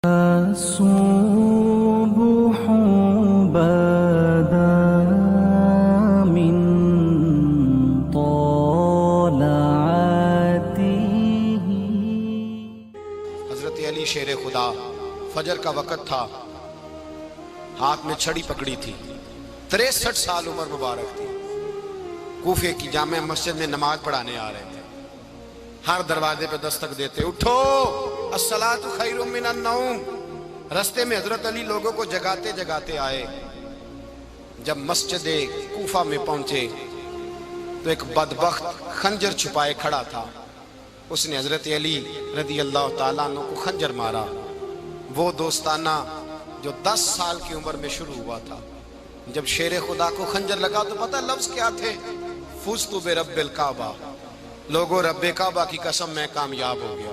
الصبح بدا من طلعته. حضرت علی شیر خدا، فجر کا وقت تھا، ہاتھ میں چھڑی پکڑی تھی، 63 سال عمر مبارک تھی، کوفے کی جامع مسجد میں نماز پڑھانے آ رہے تھے۔ ہر دروازے پہ دستک دیتے، اٹھو الصلاۃ خیر من النوم۔ رستے میں حضرت علی لوگوں کو جگاتے جگاتے آئے۔ جب مسجد کوفہ میں پہنچے تو ایک بدبخت خنجر چھپائے کھڑا تھا، اس نے حضرت علی رضی اللہ تعالیٰ عنہ کو خنجر مارا۔ وہ دوستانہ جو 10 سال کی عمر میں شروع ہوا تھا، جب شیر خدا کو خنجر لگا تو پتہ لفظ کیا تھے؟ فزت برب الکعبہ، لوگوں رب کعبہ کی قسم میں کامیاب ہو گیا،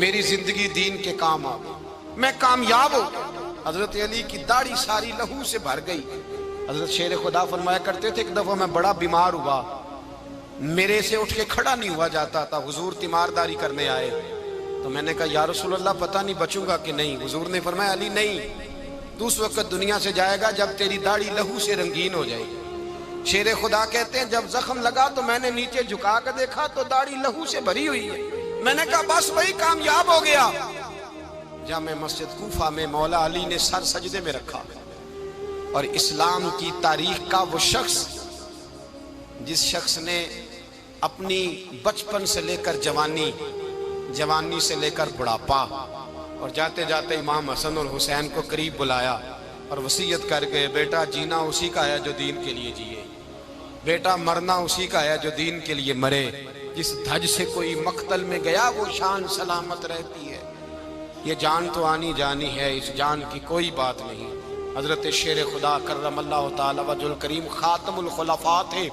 میری زندگی دین کے کام آ گئی، میں کامیاب ہو گیا۔ حضرت علی کی داڑھی ساری لہو سے بھر گئی۔ حضرت شیر خدا فرمایا کرتے تھے، ایک دفعہ میں بڑا بیمار ہوا، میرے سے اٹھ کے کھڑا نہیں ہوا جاتا تھا، حضور تیمارداری کرنے آئے تو میں نے کہا یا رسول اللہ پتہ نہیں بچوں گا کہ نہیں۔ حضور نے فرمایا علی نہیں، تو اس وقت دنیا سے جائے گا جب تیری داڑھی لہو سے رنگین ہو جائے گی۔ شیر خدا کہتے ہیں جب زخم لگا تو میں نے نیچے جھکا کر دیکھا تو داڑھی لہو سے بھری ہوئی ہے، میں نے کہا بس وہی کامیاب ہو گیا۔ جامع مسجد کوفہ میں مولا علی نے سر سجدے میں رکھا، اور اسلام کی تاریخ کا وہ شخص جس شخص نے اپنی بچپن سے لے کر جوانی، جوانی سے لے کر بڑھاپا، اور جاتے جاتے امام حسن اور حسین کو قریب بلایا اور وصیت کر کے بیٹا جینا اسی کا ہے جو دین کے لیے جیے، بیٹا مرنا اسی کا ہے جو دین کے لیے مرے، جس دھج سے کوئی مقتل میں گیا وہ شان سلامت رہتی ہے، یہ جان تو آنی جانی ہے، اس جان کی کوئی بات نہیں۔ حضرت شیر خدا کرم اللہ تعالی وجہ الکریم خاتم الخلفاء تھے،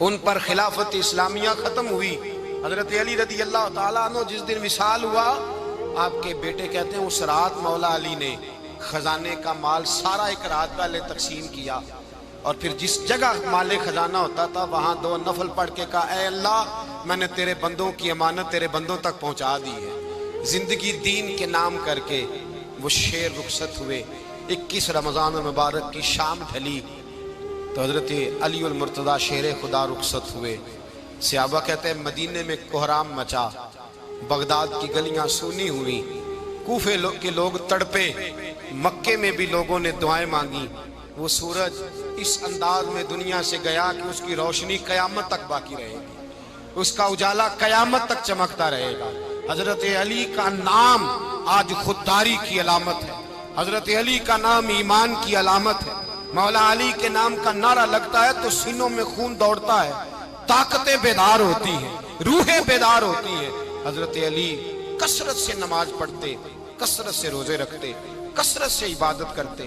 ان پر خلافت اسلامیہ ختم ہوئی۔ حضرت علی رضی اللہ تعالیٰ عنہ جس دن وصال ہوا، آپ کے بیٹے کہتے ہیں اس رات مولا علی نے خزانے کا مال سارا ایک رات پہلے تقسیم کیا، اور پھر جس جگہ مال خزانہ ہوتا تھا وہاں 2 نفل پڑھ کے کہا اے اللہ میں نے تیرے بندوں کی امانت تیرے بندوں تک پہنچا دی ہے۔ زندگی دین کے نام کر کے وہ شیر رخصت ہوئے۔ 21 رمضان المبارک کی شام ڈھلی تو حضرت علی المرتضیٰ شیر خدا رخصت ہوئے۔ صحابہ کہتے ہیں مدینے میں کوہرام مچا، بغداد کی گلیاں سونی ہوئی، کوفے کے لوگ تڑپے، مکے میں بھی لوگوں نے دعائیں مانگی۔ وہ سورج اس انداز میں دنیا سے گیا کہ اس کی روشنی قیامت تک باقی رہے گی، اس کا اجالا قیامت تک چمکتا رہے گا۔ حضرت علی کا نام آج خودداری کی علامت ہے، حضرت علی کا نام ایمان کی علامت ہے۔ مولا علی کے نام کا نعرہ لگتا ہے تو سینوں میں خون دوڑتا ہے، طاقتیں بیدار ہوتی ہیں، روحیں بیدار ہوتی ہیں۔ حضرت علی کثرت سے نماز پڑھتے، کثرت سے روزے رکھتے، کثرت سے عبادت کرتے۔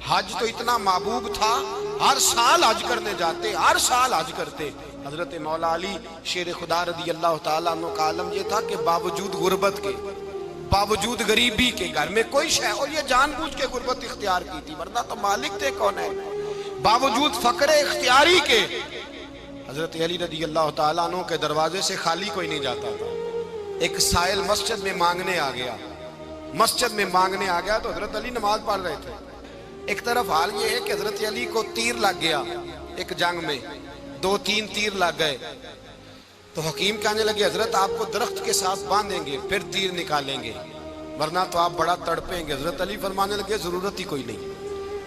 حج تو اتنا محبوب تھا، ہر سال حج کرنے جاتے، ہر سال حج کرتے۔ حضرت مولا علی شیر خدا رضی اللہ تعالیٰ عنہ کا عالم یہ تھا کہ باوجود غربت کے، باوجود غریبی کے، گھر میں کوئی شے، اور یہ جان بوجھ کے غربت اختیار کی تھی ورنہ تو مالک تھے کون ہے، باوجود فقر اختیاری کے حضرت علی رضی اللہ تعالیٰ عنہ کے دروازے سے خالی کوئی نہیں جاتا تھا۔ ایک سائل مسجد میں مانگنے آ گیا، مسجد میں مانگنے آ گیا تو حضرت علی نماز پڑھ رہے تھے۔ ایک طرف حال یہ ہے کہ حضرت علی کو تیر لگ گیا، ایک جنگ میں 2-3 تیر لگ گئے تو حکیم کہنے لگے حضرت آپ کو درخت کے ساتھ باندھیں گے پھر تیر نکالیں گے ورنہ تو آپ بڑا تڑپیں گے۔ حضرت علی فرمانے لگے ضرورت ہی کوئی نہیں،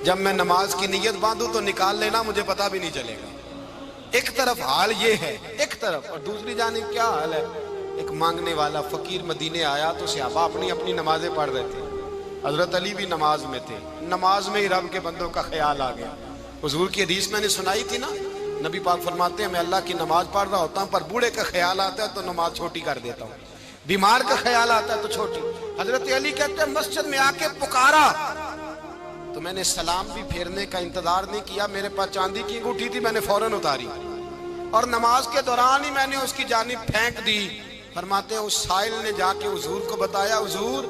جب میں نماز کی نیت باندھوں تو نکال لینا، مجھے پتہ بھی نہیں چلے گا۔ ایک طرف حال یہ ہے، ایک طرف، اور دوسری جانب کیا حال ہے؟ ایک مانگنے والا فقیر مدینے آیا تو صحابہ اپنی اپنی نمازیں پڑھ رہے تھے، حضرت علی بھی نماز میں تھے، نماز میں ہی رب کے بندوں کا خیال آ گیا۔ حضور کی حدیث میں نے سنائی تھی نا، نبی پاک فرماتے ہیں میں اللہ کی نماز پڑھ رہا ہوتا ہوں پر بوڑھے کا خیال آتا ہے تو نماز چھوٹی کر دیتا ہوں، بیمار کا خیال آتا ہے تو چھوٹی۔ حضرت علی کہتے ہیں مسجد میں آ کے پکارا تو میں نے سلام بھی پھیرنے کا انتظار نہیں کیا، میرے پاس چاندی کی انگوٹھی تھی، میں نے فوراً اتاری اور نماز کے دوران ہی میں نے اس کی جانب پھینک دی۔ فرماتے ہیں اس سائل نے جا کے حضور کو بتایا حضور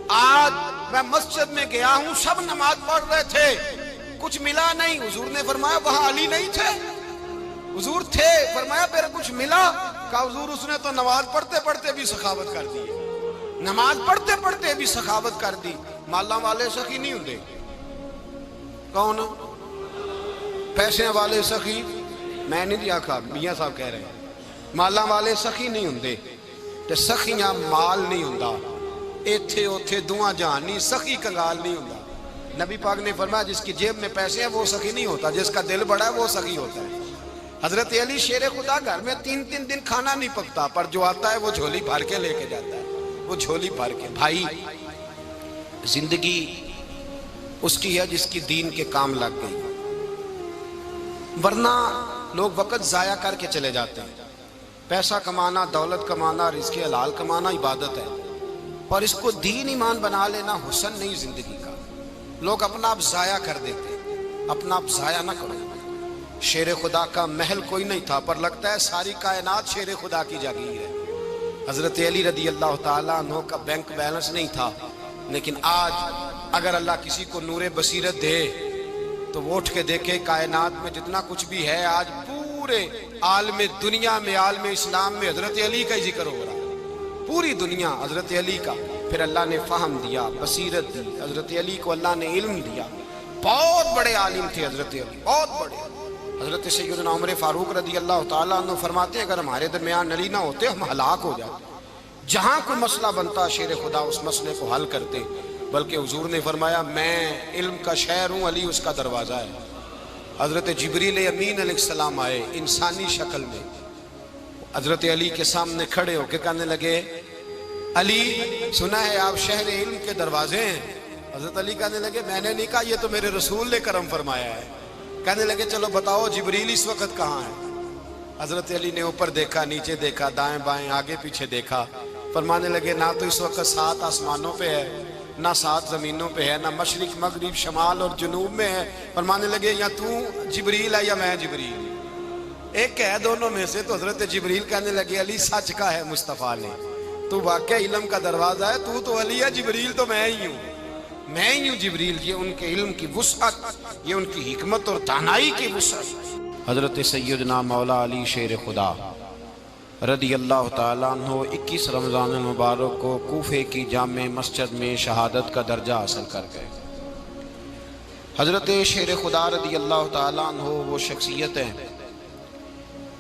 آج میں مسجد میں گیا ہوں، سب نماز پڑھ رہے تھے، کچھ ملا نہیں۔ حضور نے فرمایا وہاں علی نہیں تھے؟ حضور تھے۔ فرمایا پھر کچھ ملا؟ کہا حضور اس نے تو نماز پڑھتے پڑھتے بھی سخاوت کر دی، نماز پڑھتے پڑھتے بھی سخاوت کر دی. مالاں والے سخی نہیں ہوندے. کون؟ پیسے والے سخی میں نہیں دیا کھا، میاں صاحب کہہ رہے ہیں مالاں والے سخی نہیں ہوندے. تے سخیاں مال نہیں ہوندا. ایتھے اوتھے دعا جہان نہیں. سخی کنگال نہیں ہوندا. نبی پاک نے فرمایا جس کی جیب میں پیسے ہیں وہ سخی نہیں ہوتا، جس کا دل بڑا ہے وہ سخی ہوتا ہے. حضرت علی شیر خدا گھر میں 3 دن کھانا نہیں پکتا، پر جو آتا ہے وہ جھولی بھر کے لے کے جاتا ہے. وہ جھولی بھر کے. بھائی زندگی اس کی ہے جس کی دین کے کام لگ گئی، ورنہ لوگ وقت ضائع کر کے چلے جاتے ہیں. پیسہ کمانا، دولت کمانا، رزق حلال کمانا عبادت ہے، پر اس کو دین ایمان بنا لینا حسن نہیں زندگی کا. لوگ اپنا آپ ضائع کر دیتے. اپنا آپ ضائع نہ کرو. شیر خدا کا محل کوئی نہیں تھا، پر لگتا ہے ساری کائنات شیر خدا کی جاگیر ہے. حضرت علی رضی اللہ تعالیٰ عنہ کا بینک بیلنس نہیں تھا، لیکن آج اگر اللہ کسی کو نور بصیرت دے تو وہ اٹھ کے دیکھے کائنات میں جتنا کچھ بھی ہے آج پورے عالم دنیا میں، عالم اسلام میں حضرت علی کا ہی ذکر ہو رہا ہے. پوری دنیا حضرت علی کا. پھر اللہ نے فہم دیا، بصیرت دی. حضرت علی کو اللہ نے علم دیا. بہت بڑے عالم تھے حضرت علی، بہت بڑے. حضرت سیدنا عمر فاروق رضی اللہ تعالیٰ عنہ فرماتے ہیں اگر ہمارے درمیان علی نہ ہوتے ہم ہلاک ہو جاتے. جہاں کوئی مسئلہ بنتا شیر خدا اس مسئلے کو حل کرتے. بلکہ حضور نے فرمایا میں علم کا شہر ہوں، علی اس کا دروازہ ہے. حضرت جبریل امین علیہ السلام آئے انسانی شکل میں. حضرت علی کے سامنے کھڑے ہو کے کہنے لگے علی سنا ہے آپ شہر علم کے دروازے ہیں. حضرت علی کہنے لگے میں نے نہیں کہا، یہ تو میرے رسول نے کرم فرمایا ہے. کہنے لگے چلو بتاؤ جبریل اس وقت کہاں ہے؟ حضرت علی نے اوپر دیکھا، نیچے دیکھا، دائیں بائیں، آگے پیچھے دیکھا. فرمانے لگے نہ تو اس وقت 7 آسمانوں پہ ہے، نہ 7 زمینوں پہ ہے، نہ مشرق مغرب شمال اور جنوب میں ہے. فرمانے لگے یا تو جبریل ہے یا میں جبریل. ایک ہے دونوں میں سے. تو حضرت جبریل کہنے لگے علی سچ کا ہے مصطفیٰ نے، تو واقع علم کا دروازہ ہے. تو علی ہے، جبریل تو میں ہی ہوں. میں ہی ہوں جبریل. یہ ان کے علم کی وسعت، یہ ان کی حکمت اور دانائی کی وسعت. حضرت سیدنا مولا علی شیر خدا رضی اللہ تعالیٰ عنہ 21 رمضان المبارک کو کوفے کی جامع مسجد میں شہادت کا درجہ حاصل کر گئے. حضرت شیر خدا رضی اللہ تعالیٰ عنہ وہ شخصیت ہیں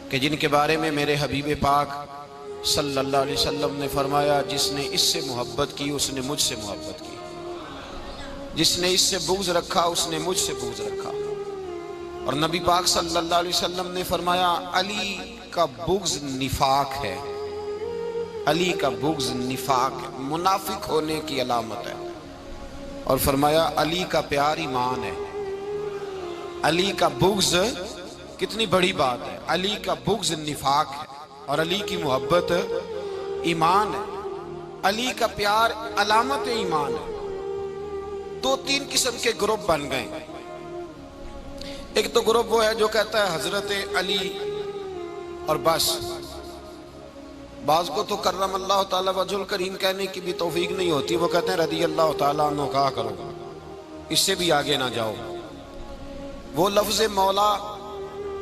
کہ جن کے بارے میں میرے حبیب پاک صلی اللہ علیہ وسلم نے فرمایا جس نے اس سے محبت کی اس نے مجھ سے محبت کی، جس نے اس سے بغض رکھا اس نے مجھ سے بغض رکھا. اور نبی پاک صلی اللہ علیہ وسلم نے فرمایا علی کا بغض نفاق ہے. علی کا بغض نفاق ہے، منافق ہونے کی علامت ہے. اور فرمایا علی کا پیار ایمان ہے. علی کا بغض کتنی بڑی بات ہے. علی کا بغض نفاق ہے اور علی کی محبت ایمان ہے. علی کا پیار علامت ایمان ہے. 2-3 قسم کے گروپ بن گئے. ایک تو گروپ وہ ہے جو کہتا ہے حضرت علی اور بس. بعض کو تو کرم اللہ تعالیٰ وجہ الکریم کہنے کی بھی توفیق نہیں ہوتی، وہ کہتے ہیں رضی اللہ تعالیٰ عنہ کہا کرو، اس سے بھی آگے نہ جاؤ. وہ لفظ مولا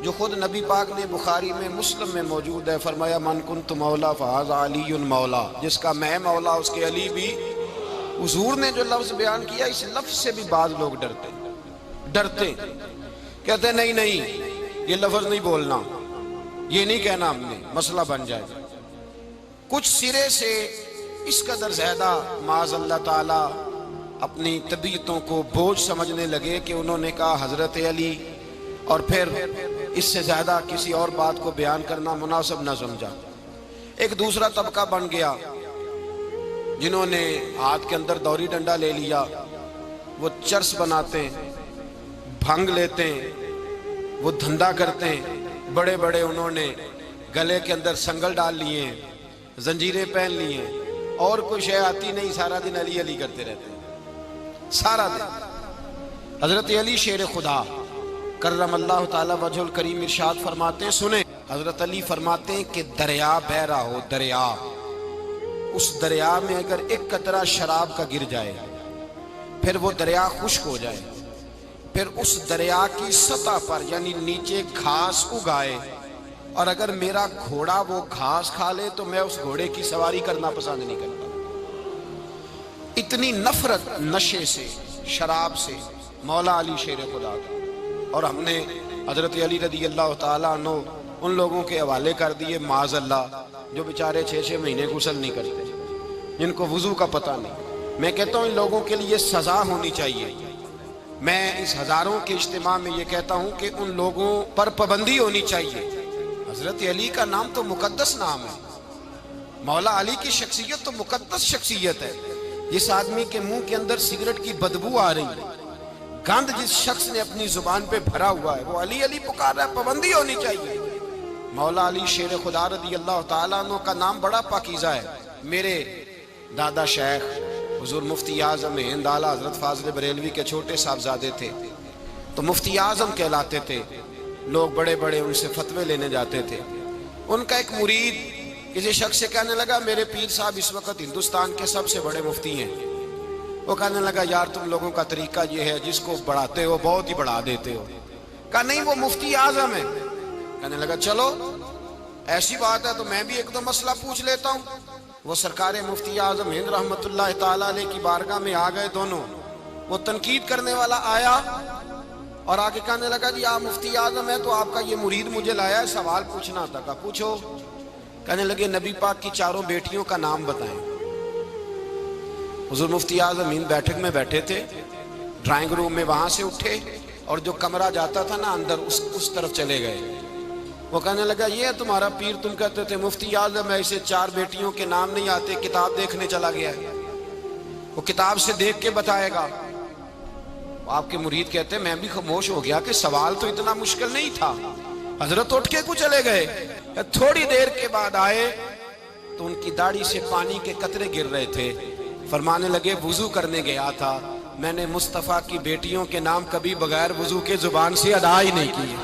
جو خود نبی پاک نے بخاری میں مسلم میں موجود ہے، فرمایا من کنت مولا فہذا علی مولا، جس کا میں مولا اس کے علی بھی. حضور نے جو لفظ بیان کیا اس لفظ سے بھی بعض لوگ ڈرتے کہتے ہیں نہیں یہ لفظ نہیں بولنا، یہ نہیں کہنا، ہم نے مسئلہ بن جائے. کچھ سرے سے اس قدر زیادہ معاذ اللہ تعالی اپنی طبیعتوں کو بوجھ سمجھنے لگے کہ انہوں نے کہا حضرت علی، اور پھر اس سے زیادہ کسی اور بات کو بیان کرنا مناسب نہ سمجھا. ایک دوسرا طبقہ بن گیا جنہوں نے ہاتھ کے اندر دوری ڈنڈا لے لیا. وہ چرس بناتے ہیں، بھنگ لیتے ہیں، وہ دھندا کرتے ہیں. بڑے بڑے انہوں نے گلے کے اندر سنگل ڈال لیے ہیں، زنجیریں پہن لی ہیں، اور کوئی شے آتی نہیں، سارا دن علی علی کرتے رہتے ہیں سارا دن. حضرت علی شیر خدا کرم اللہ تعالی وجہ الکریم ارشاد فرماتے ہیں، سنیں حضرت علی فرماتے ہیں کہ دریا بہ رہا ہو، دریا، اس دریا میں اگر ایک قطرہ شراب کا گر جائے پھر وہ دریا خشک ہو جائے، پھر اس دریا کی سطح پر یعنی نیچے گھاس اگائے، اور اگر میرا گھوڑا وہ گھاس کھا لے تو میں اس گھوڑے کی سواری کرنا پسند نہیں کرتا. اتنی نفرت نشے سے، شراب سے مولا علی شیر خدا کا. اور ہم نے حضرت علی رضی اللہ تعالیٰ عنہ ان لوگوں کے حوالے کر دیے معاذ اللہ جو بیچارے 6 مہینے غسل نہیں کرتے، جن کو وضو کا پتہ نہیں. میں کہتا ہوں ان لوگوں کے لیے سزا ہونی چاہیے. میں اس ہزاروں کے اجتماع میں یہ کہتا ہوں کہ ان لوگوں پر پابندی ہونی چاہیے. حضرت علی کا نام تو مقدس نام ہے، مولا علی کی شخصیت تو مقدس شخصیت ہے. جس آدمی کے منہ کے اندر سگریٹ کی بدبو آ رہی ہے، گند جس شخص نے اپنی زبان پہ بھرا ہوا ہے، وہ علی علی پکار رہا ہے. پابندی ہونی چاہیے. مولا علی شیر خدا رضی اللہ تعالیٰ عنہ کا نام بڑا پاکیزہ ہے. میرے دادا شیخ حضور مفتی اعظم ہند اعلیٰ حضرت فاضل بریلوی کے چھوٹے صاحبزادے تھے، تو مفتی اعظم کہلاتے تھے. لوگ بڑے بڑے ان سے فتوے لینے جاتے تھے. ان کا ایک مرید کسی شخص سے کہنے لگا میرے پیر صاحب اس وقت ہندوستان کے سب سے بڑے مفتی ہیں. وہ کہنے لگا یار تم لوگوں کا طریقہ یہ ہے جس کو بڑھاتے ہو بہت ہی بڑھا دیتے ہو. کہا نہیں وہ مفتی اعظم ہے. کہنے لگا چلو ایسی بات ہے تو میں بھی ایک دو مسئلہ پوچھ لیتا ہوں. وہ سرکار مفتی اعظم ہند رحمت اللہ تعالیٰ علیہ کی بارگاہ میں آ گئے دونوں. وہ تنقید کرنے والا آیا اور آگے کہنے لگا جی آپ مفتی اعظم ہیں تو آپ کا یہ مرید مجھے لایا ہے سوال پوچھنا تھا. کہا پوچھو. کہنے لگے نبی پاک کی 4 بیٹیوں کا نام بتائیں. حضور مفتی اعظم ہند بیٹھک میں بیٹھے تھے، ڈرائنگ روم میں وہاں سے اٹھے اور جو کمرہ جاتا تھا نا اندر اس طرف چلے گئے. وہ کہنے لگا یہ ہے تمہارا پیر، تم کہتے تھے مفتی اعظم ہے، اسے 4 بیٹیوں کے نام نہیں آتے، کتاب دیکھنے چلا گیا ہے، وہ کتاب سے دیکھ کے بتائے گا. آپ کے مرید کہتے ہیں میں بھی خاموش ہو گیا کہ سوال تو اتنا مشکل نہیں تھا. حضرت اٹھ کے کو چلے گئے. تھوڑی دیر کے بعد آئے تو ان کی داڑھی سے پانی کے قطرے گر رہے تھے. فرمانے لگے وضو کرنے گیا تھا، میں نے مصطفیٰ کی بیٹیوں کے نام کبھی بغیر وضو کے زبان سے ادا ہی نہیں کیے.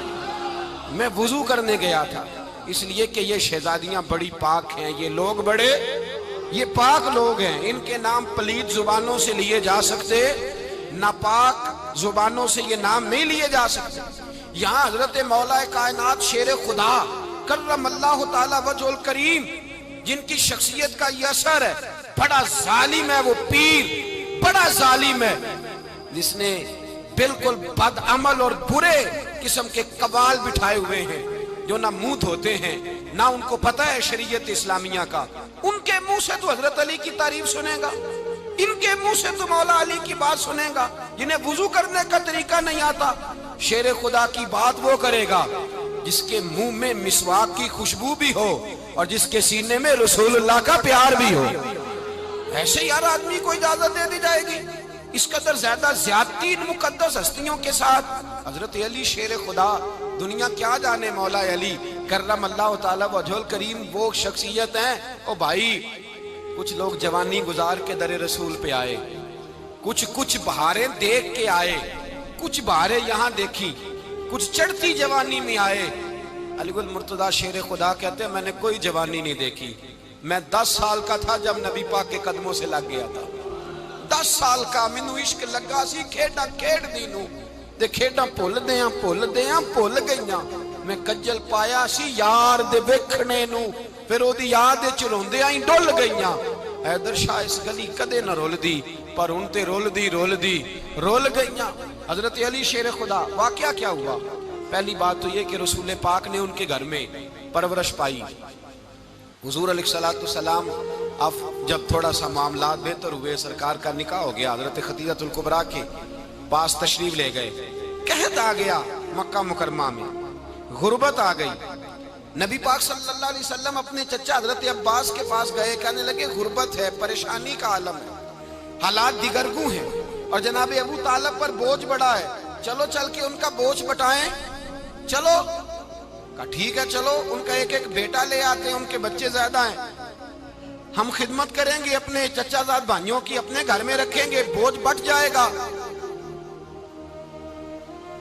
میں وضو کرنے گیا تھا اس لیے کہ یہ شہزادیاں بڑی پاک ہیں، یہ لوگ بڑے یہ پاک لوگ ہیں، ان کے نام پلید زبانوں سے لیے جا سکتے، ناپاک زبانوں سے یہ نام نہیں لیے جا سکتے. یہاں حضرت مولا کائنات شیر خدا کرم اللہ تعالی وجہ الکریم جن کی شخصیت کا یہ اثر ہے، بڑا ظالم ہے وہ پیر، بڑا ظالم ہے جس نے بالکل بد عمل اور برے قسم کے قوال بٹھائے ہوئے ہیں جو نہ منہ دھوتے ہیں نہ ان کو پتہ ہے شریعت اسلامیہ کا. ان کے منہ سے تو حضرت علی کی تعریف سنے گا، ان کے منہ سے تو مولا علی کی بات سنے گا. جنہیں وضو کرنے کا طریقہ نہیں آتا، شیر خدا کی بات وہ کرے گا جس کے منہ میں مسواک کی خوشبو بھی ہو اور جس کے سینے میں رسول اللہ کا پیار بھی ہو. ایسے یار آدمی کو اجازت دے دی جائے گی؟ اس قدر زیادہ زیادتی ان مقدس ہستیوں کے ساتھ. حضرت علی شیر خدا، دنیا کیا جانے مولا علی کرم اللہ تعالی وجہ الکریم وہ شخصیت ہیں. او بھائی کچھ لوگ جوانی گزار کے در رسول پہ آئے، کچھ بہاریں دیکھ کے آئے، کچھ بہاریں یہاں دیکھی، کچھ چڑھتی جوانی میں آئے. علی گل مرتضیٰ شیر خدا کہتے ہیں میں نے کوئی جوانی نہیں دیکھی. میں 10 سال کا تھا جب نبی پاک کے قدموں سے لگ گیا تھا. 10 سال کا مینوں عشق لگا سی، کھیڈاں کھیڈ دی نوں تے کھیڈاں بھول گئیاں. میں کجل پایا سی یار دے ویکھنے نوں، پھر او دی یاد وچ روندیاں ہی ڈل گئیاں. حیدر شاہ اس گلی کدے نہ رول دی پر ہن تے رول دی رول گئیاں. حضرت علی شیر خدا، واقعہ کیا ہوا؟ پہلی بات تو یہ کہ رسول پاک نے ان کے گھر میں پرورش پائی. حضور علیہ الصلوۃ والسلام اب جب تھوڑا سا معاملات بہتر ہوئے، سرکار کا نکاح ہو گیا، حضرت خدیجہ الکبریٰ کے پاس تشریف لے گئے. قحط آ گیا مکہ مکرمہ میں، غربت آ گئی. نبی پاک صلی اللہ علیہ وسلم اپنے چچا حضرت عباس کے پاس گئے، کہنے لگے غربت ہے، پریشانی کا عالم ہے، حالات دیگرگوں ہیں اور جناب ابو طالب پر بوجھ بڑا ہے، چلو چل کے ان کا بوجھ بٹائیں. چلو کہا ٹھیک ہے چلو، ان کا ایک بیٹا لے آتے ہیں، ان کے بچے زیادہ ہیں، ہم خدمت کریں گے اپنے چچا زاد بھائیوں کی، اپنے گھر میں رکھیں گے، بوجھ بٹ جائے گا.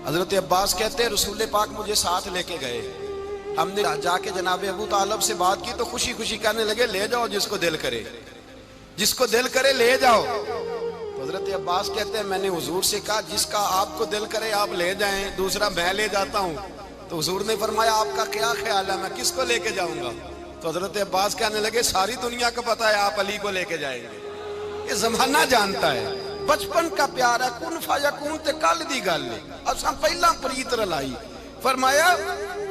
حضرت عباس کہتے ہیں رسول پاک مجھے ساتھ لے کے گئے. ہم نے جا کے جناب ابو طالب سے بات کی تو خوشی خوشی کہنے لگے لے جاؤ جس کو دل کرے لے جاؤ. تو حضرت عباس کہتے ہیں میں نے حضور سے کہا جس کا آپ کو دل کرے آپ لے جائیں، دوسرا میں لے جاتا ہوں. تو حضور نے فرمایا آپ کا کیا خیال ہے، میں کس کو لے کے جاؤں گا؟ تو حضرت عباس کہنے لگے ساری دنیا کو پتا ہے آپ علی کو لے کے جائیں گے. یہ زمانہ جانتا ہے، بچپن کا پیار ہے، کن فیکون تے کل دی گل ہے، اساں پہلا پریت رلائی۔ فرمایا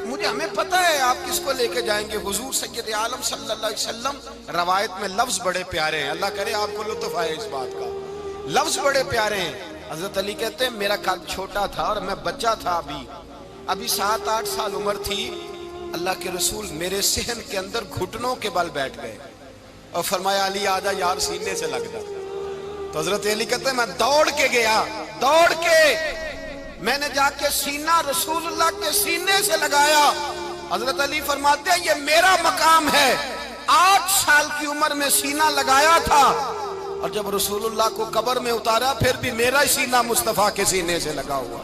مجھے ہمیں پتہ ہے آپ کس کو لے کے جائیں گے، حضور سید عالم صلی اللہ علیہ وسلم۔ روایت میں لفظ بڑے پیارے ہیں، اللہ کرے آپ کو لطف آئے اس بات کا، لفظ بڑے پیارے ہیں۔ حضرت علی کہتے ہیں میرا قد چھوٹا تھا اور میں بچہ تھا، ابھی 7-8 سال عمر تھی، اللہ کے رسول میرے صحن کے اندر گھٹنوں کے بل بیٹھ گئے اور فرمایا علی آجا یار سینے سے لگ جا۔ تو حضرت علی کہتے ہیں میں دوڑ کے گیا، دوڑ کے میں نے جا کے سینہ رسول اللہ کے سینے سے لگایا۔ حضرت علی فرماتے ہیں یہ میرا مقام ہے، 8 سال کی عمر میں سینہ لگایا تھا، اور جب رسول اللہ کو قبر میں اتارا پھر بھی میرا ہی سینہ مصطفیٰ کے سینے سے لگا ہوا،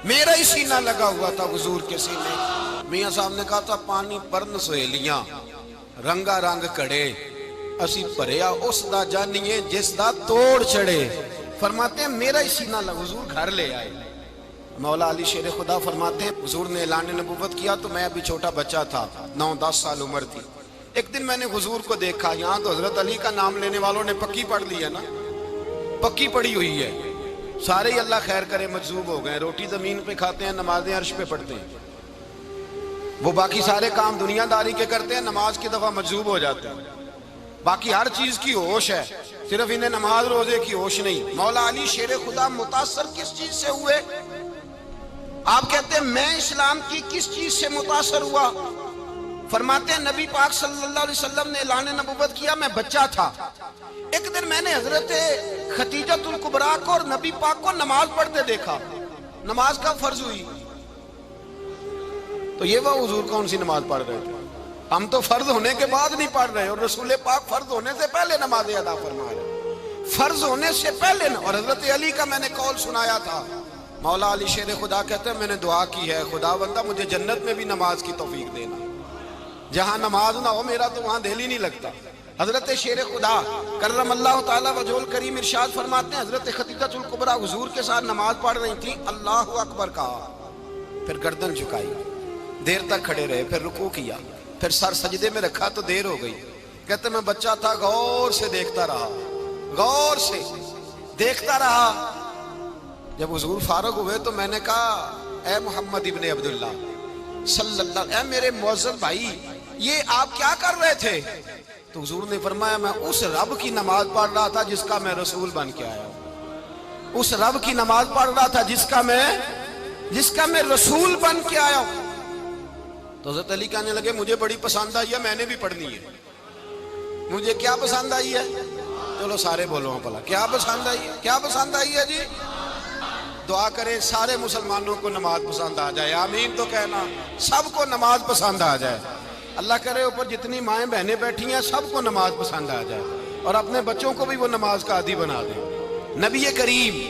میرا ہی سینہ لگا ہوا تھا حضور کے سینے۔ میاں صاحب نے کہا تھا پانی پرن سہیلیاں رنگا رنگ کڑے، اسی پریا اس دا جانیے جس دا توڑ چڑے۔ فرماتے ہیں میرا ہی سینہ لگا، حضور گھر لے آئے۔ مولا علی شیر خدا فرماتے ہیں حضور نے اعلان نبوت کیا تو میں ابھی چھوٹا بچہ تھا، 9-10 سال عمر تھی۔ ایک دن میں نے حضور کو دیکھا، یہاں تو حضرت علی کا نام لینے والوں نے پکی پڑھ لی ہے نا، پکی پڑھی ہوئی ہے، سارے ہی اللہ خیر کرے مجذوب ہو گئے، روٹی زمین پہ کھاتے ہیں، نمازیں عرش پہ پڑھتے ہیں، وہ باقی سارے کام دنیا داری کے کرتے ہیں، نماز کی دفعہ مجذوب ہو جاتے ہیں، باقی ہر چیز کی ہوش ہے، صرف انہیں نماز روزے کی ہوش نہیں۔ مولا علی شیر خدا متاثر کس چیز سے ہوئے؟ آپ کہتے ہیں میں اسلام کی کس چیز سے متاثر ہوا؟ فرماتے ہیں نبی پاک صلی اللہ علیہ وسلم نے اعلان نبوت کیا، میں بچہ تھا، ایک دن میں نے حضرت خدیجۃ الکبریٰ کو اور نبی پاک کو نماز پڑھتے دیکھا۔ نماز کا فرض ہوئی تو یہ وہ حضور کون سی نماز پڑھ رہے تھے؟ ہم تو فرض ہونے کے بعد نہیں پڑھ رہے، اور رسول پاک فرض ہونے سے پہلے نماز ادا فرما رہے، فرض ہونے سے پہلے۔ اور حضرت علی کا میں نے قول سنایا تھا، مولا علی شیر خدا کہتے ہیں میں نے دعا کی ہے خدا بندہ مجھے جنت میں بھی نماز کی توفیق دینا، جہاں نماز نہ ہو میرا تو وہاں دل ہی نہیں لگتا۔ حضرت شیر خدا کرم اللہ تعالیٰ وجہہ الکریم ارشاد فرماتے ہیں حضرت خدیجۃ الکبریٰ حضور کے ساتھ نماز پڑھ رہی تھیں، اللہ اکبر کہا، پھر گردن جھکائی، دیر تک کھڑے رہے، پھر رکوع کیا، پھر سر سجدے میں رکھا تو دیر ہو گئی۔ کہتے میں بچہ تھا، غور سے دیکھتا رہا، غور سے دیکھتا رہا۔ جب حضور فارغ ہوئے تو میں نے کہا اے محمد ابن عبداللہ صلی اللہ، اے میرے معزز بھائی یہ آپ کیا کر رہے تھے؟ تو حضور نے فرمایا میں اس رب کی نماز پڑھ رہا تھا جس کا میں رسول بن کے آیا ہوں، اس رب کی نماز پڑھ رہا تھا جس کا میں رسول بن کے آیا ہوں۔ تو حضرت علی کہنے لگے مجھے بڑی پسند آئی ہے، میں نے بھی پڑھنی ہے۔ مجھے کیا پسند آئی ہے؟ چلو سارے بولو پلا، کیا پسند آئی ہے؟ کیا پسند آئی ہے جی؟ دعا کریں سارے مسلمانوں کو نماز پسند آ جائے، آمین تو کہنا، سب کو نماز پسند آ جائے۔ اللہ کرے اوپر جتنی مائیں بہنیں بیٹھی ہیں سب کو نماز پسند آ جائے، اور اپنے بچوں کو بھی وہ نماز کا عادی بنا دیں۔ نبی کریم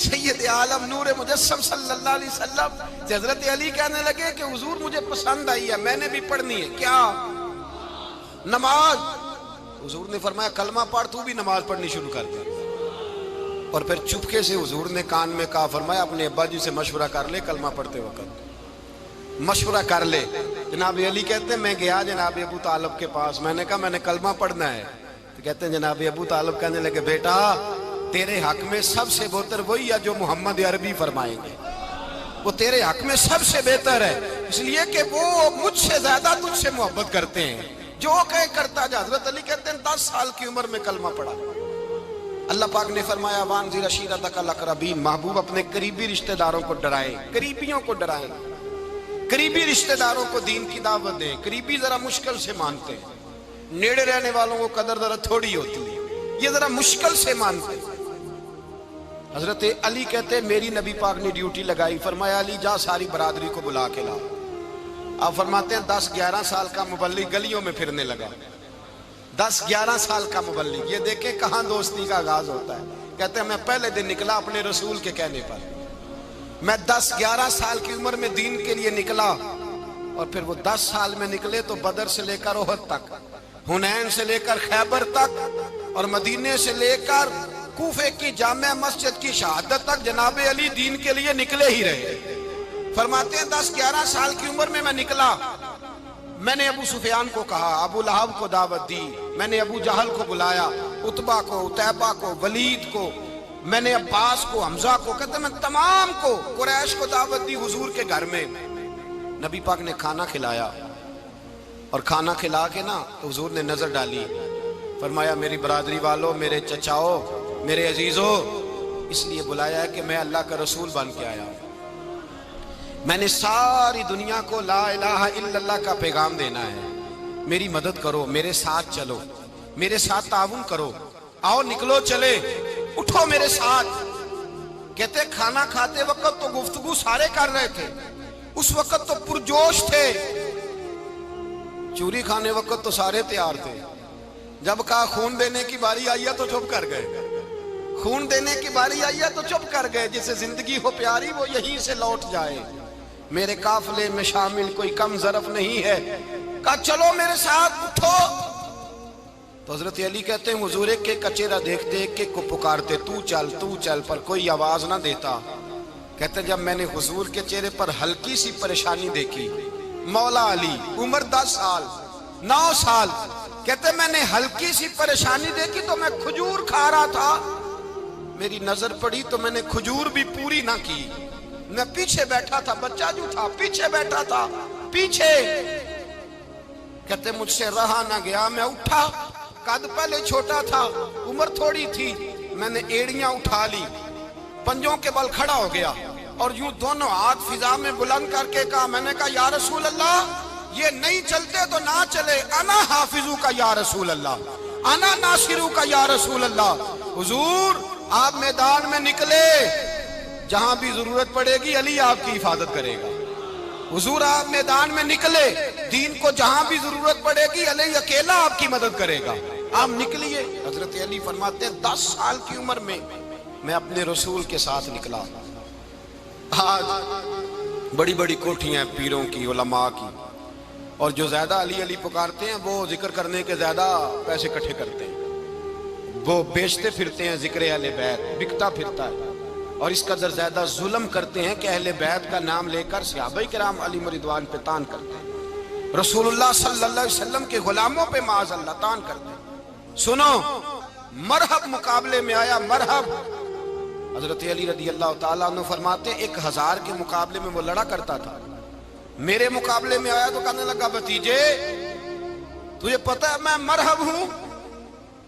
سید عالم نور مجسم صلی اللہ علیہ وسلم سے حضرت علی کہنے لگے کہ حضور مجھے پسند آئی ہے، میں نے بھی پڑھنی ہے۔ کیا؟ نماز۔ حضور نے فرمایا کلمہ پڑھ، تو بھی نماز پڑھنی شروع کر دے۔ اور پھر چپکے سے حضور نے کان میں کہا، فرمایا اپنے ابا جی سے مشورہ کر لے، کلمہ پڑھتے وقت مشورہ کر لے۔ جناب علی کہتے ہیں میں گیا جناب ابو طالب کے پاس، میں نے کہا میں نے کلمہ پڑھنا ہے، تو کہتے ہیں جناب ابو طالب کہنے لگے بیٹا تیرے حق میں سب سے بہتر وہی ہے جو محمد عربی فرمائیں گے، وہ تیرے حق میں سب سے بہتر ہے، اس لیے کہ وہ مجھ سے زیادہ تجھ سے محبت کرتے ہیں، جو کہے کرتا جا۔ حضرت علی کہتے ہیں 10 سال کی عمر میں کلمہ پڑھا۔ اللہ پاک نے فرمایا وانذر عشیرتک الاقربین، محبوب اپنے قریبی رشتہ داروں کو ڈرائیں، قریبیوں کو ڈرائیں، قریبی رشتہ داروں کو دین کی دعوت دیں۔ قریبی ذرا مشکل سے مانتے ہیں، نیڑے رہنے والوں کو قدر ذرا تھوڑی ہوتی ہے، یہ ذرا مشکل سے مانتے ہیں۔ حضرت علی کہتے ہیں میری نبی پاک نے ڈیوٹی لگائی، فرمایا علی جا ساری برادری کو بلا کے لا۔ آپ فرماتے ہیں 10-11 سال کا مبلغ گلیوں میں پھرنے لگا، 10-11 سال کا مبلغ، یہ دیکھیں کہاں دوستی کا آغاز ہوتا ہے۔ کہتے ہیں میں پہلے دن نکلا اپنے رسول کے کہنے پر، میں 10-11 سال کی عمر میں دین کے لیے نکلا، اور پھر وہ 10 سال میں نکلے تو بدر سے لے کر احد تک، حنین سے لے کر خیبر تک، اور مدینے سے لے کر کوفے کی جامع مسجد کی شہادت تک جناب علی دین کے لیے نکلے ہی رہے۔ فرماتے ہیں 10-11 سال کی عمر میں نکلا، میں نے ابو سفیان کو کہا، ابو لہب کو دعوت دی، میں نے ابو جہل کو بلایا، عتبہ کو، عتیبہ کو، ولید کو، میں نے عباس کو، حمزہ کو، کہتے میں تمام کو، قریش کو دعوت دی حضور کے گھر میں۔ نبی پاک نے کھانا کھلایا، اور کھانا کھلا کے نا حضور نے نظر ڈالی، فرمایا میری برادری والوں، میرے چچاؤ، میرے عزیزو، اس لیے بلایا ہے کہ میں اللہ کا رسول بن کے آیا ہوں، میں نے ساری دنیا کو لا الہ الا اللہ کا پیغام دینا ہے، میری مدد کرو، میرے ساتھ چلو، میرے ساتھ تعاون کرو، آؤ نکلو چلے، اٹھو میرے ساتھ۔ کہتے کھانا کھاتے وقت تو گفتگو سارے کر رہے تھے، اس وقت تو پرجوش تھے، چوری کھانے وقت تو سارے تیار تھے، جب کہا خون دینے کی باری آئی ہے تو چپ کر گئے، خون دینے کی باری آئی ہے تو چپ کر گئے، جسے زندگی ہو پیاری وہ یہیں سے لوٹ جائے، میرے قافلے میں شامل کوئی کم ظرف نہیں ہے، کہا چلو میرے ساتھ اٹھو۔ تو حضرت علی کہتے ہیں حضور ایک ایک کا چہرہ دیکھتے ایک ایک کو پکارتے، تو چل، پر کوئی آواز نہ دیتا۔ کہتے ہیں جب میں نے حضور کے چہرے پر ہلکی سی پریشانی دیکھی، مولا علی عمر 10 سال 9 سال، کہتے میں نے ہلکی سی پریشانی دیکھی تو میں کھجور کھا رہا تھا، میری نظر پڑی تو میں نے کھجور بھی پوری نہ کی، میں پیچھے بیٹھا تھا، بچہ جو تھا پیچھے بیٹھا تھا، پیچھے۔ کہتے مجھ سے رہا نہ گیا، میں اٹھا، قد پہلے چھوٹا تھا، عمر تھوڑی تھی، میں نے ایڑیاں اٹھا لی، پنجوں کے بل کھڑا ہو گیا، اور یوں دونوں ہاتھ فضا میں بلند کر کے کہا، میں نے کہا یا رسول اللہ یہ نہیں چلتے تو نہ چلے، انا حافظو کا یا رسول اللہ، انا ناصرو کا یا رسول اللہ۔ حضور آپ میدان میں نکلے، جہاں بھی ضرورت پڑے گی علی آپ کی حفاظت کرے گا، حضور آپ میدان میں نکلے، دین کو جہاں بھی ضرورت پڑے گی علی اکیلا آپ کی مدد کرے گا، آپ نکلیے۔ حضرت علی فرماتے ہیں 10 سال کی عمر میں میں اپنے رسول کے ساتھ نکلا۔ آج بڑی بڑی کوٹھیاں ہیں پیروں کی، علماء کی، اور جو زیادہ علی علی پکارتے ہیں وہ ذکر کرنے کے زیادہ پیسے اکٹھے کرتے ہیں، وہ بیچتے پھرتے ہیں ذکر اہل بیت، بکتا پھرتا ہے، اور اس قدر زیادہ ظلم کرتے ہیں کہ اہل بیت کا نام لے کر صحابہ کرام علی رضوان پہ تان کرتے ہیں، رسول اللہ صلی اللہ علیہ وسلم کے غلاموں پہ معاذ اللہ تان کرتے ہیں۔ سنو، مرحب مقابلے میں آیا، مرحب۔ حضرت علی رضی اللہ تعالیٰ عنہ فرماتے ہیں 1000 کے مقابلے میں وہ لڑا کرتا تھا، میرے مقابلے میں آیا تو کہنے لگا بھتیجے تجھے پتہ ہے میں مرحب ہوں،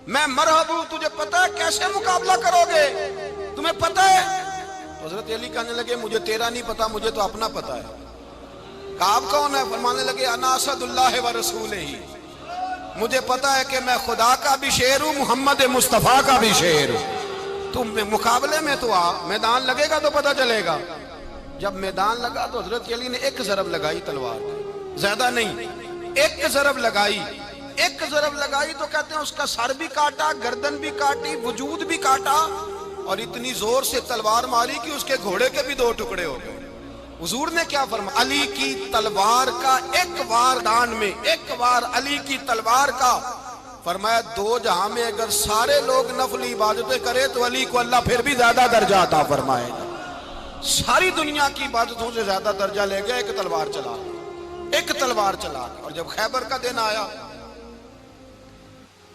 میں مرحب ہوں، تجھے پتہ ہے کیسے مقابلہ کرو گے، تمہیں پتہ ہے؟ حضرت علی کہنے لگے مجھے تیرا نہیں پتا، مجھے تو اپنا پتہ ہے۔ کہا آپ کون ہے؟ فرمانے لگے انا اسد اللہ و رسولہ، مجھے پتا ہے کہ میں خدا کا بھی شعر ہوں، محمد مصطفیٰ کا بھی شعر ہوں، تم مقابلے میں تو آ، میدان لگے گا تو پتہ چلے گا۔ جب میدان لگا تو حضرت علی نے ایک ضرب لگائی تلوار، زیادہ نہیں، ایک ضرب لگائی، ایک ضرب لگائی تو کہتے ہیں اس کا سر بھی کاٹا، گردن بھی کاٹی، وجود بھی کاٹا، اور اتنی زور سے تلوار ماری کہ اس کے گھوڑے کے بھی 2 ٹکڑے ہو گئے۔ حضور نے کیا فرمایا؟ علی کی تلوار کا ایک وار دان میں، ایک وار علی کی تلوار کا، فرمایا 2 جہاں میں اگر سارے لوگ نفلی عبادتیں کرے تو علی کو اللہ پھر بھی زیادہ درجہ عطا فرمائے گا، ساری دنیا کی عبادتوں سے زیادہ درجہ لے گیا ایک تلوار چلا، ایک تلوار چلا۔ اور جب خیبر کا دن آیا،